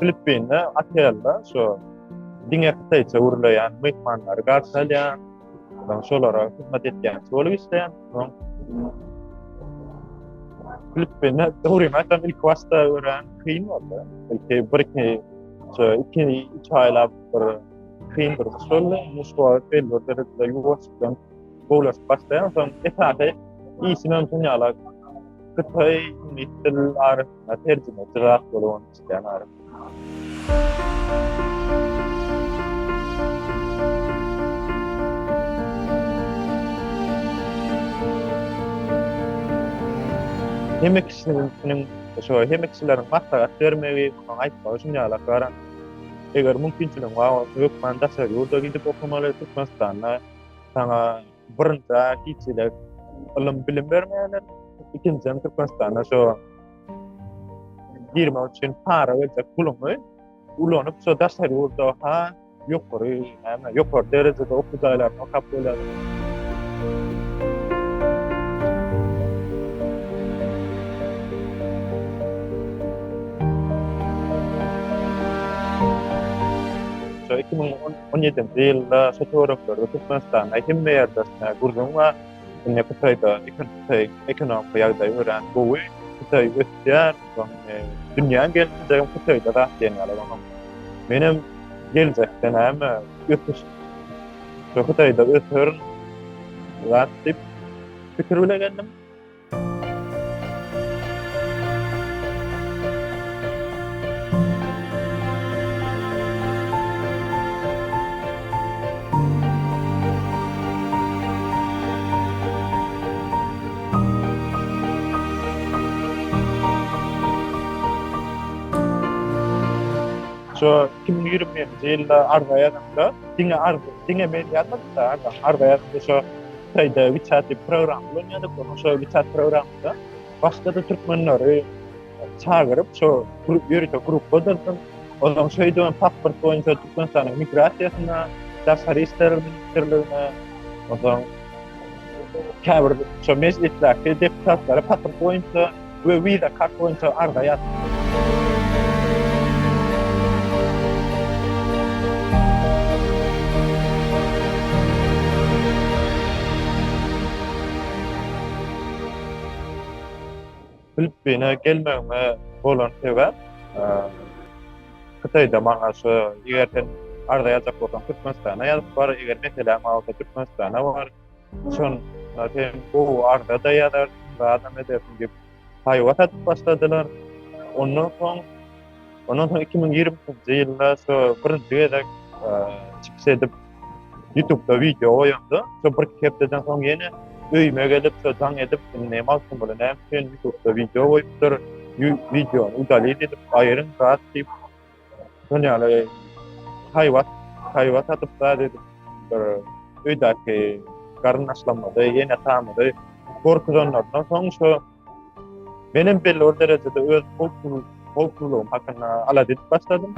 Filippin'de Akya'da şu diňe Kytaýça urulaýan mehmanlary garşylýan, şolara hyzmat etýän bolup işleýän. Filippin'de doğru matam ilk başta öğren kıyın oldu. Belki bir iki aylar bir kıyın bir usul, mutfağı belirli de yuvarlayan boğulas başlayan son etapta iyisinin dünyalar Kıtay nitel arasında tercüme ziraat yolu isteyen arasında. Hemekçilerin hemekçilerin mahtaga termevi aytmagy üçin ýalaklara eger mümkinçilik bar ökmen dasar ýurda gidip okumaly Türkmenistanda sana birinda hiçle bilim bermeýärler ikinji Türkmenistanda şu 20 üçin para we pulumy ulanyp şu dasar ýurda ha ýokary derejede okudaýlaryny okap bolýar. So 2017 ýylda fotoğraflar Türkmenistan hemme ýerde gurgun we ine Kytaýda ekonomik ýagdaý ören gowy Kytaý ötýär dünýä gelýän Kytaýda da ýene menim geljekden hem ötüş so Kytaýda ötürün wat dip pikir bilegendim. So 2020 ýylda argaýanda diňe mediýada argaýanda so Kytaýda WeChat program bolýardy. So WeChat programda başga-da türkmenleri çağırıp so grup bolýardy. Ondan şeýdän pasport boýunça Türkmenistanyň migrasiýasyna, daşary işler ministrligine, ondan käbir so meclisdäki deputatlara pasport boýunça we wiza kart boýunça argaýat. Filippin'e gelmeme bolan sebäp Kytaýda maňa şu ýerden arda ýazak bolan Türkmenistana ýazyp bar, eger meselem awta Türkmenistana bar. Şon hem bu arda ýazar, adam edepin gep haýwat atyp başladylar. Ondan soň 2020 ýylda şu birinji gezek çykyş edip YouTube'da video oýandy. Şu bir hepden soň ýene öýme gelip söýdän edip näme alsam bolan hem YouTube'da video oýupdyr. Videony udaly edip aýryn rahat diýip dünýäle haýwat atyp edip bir öýdäki garnaşlamada ýene tamady korkudanlardan soň şu menim belli derejede öz folklorym hakyna alat edip başladym.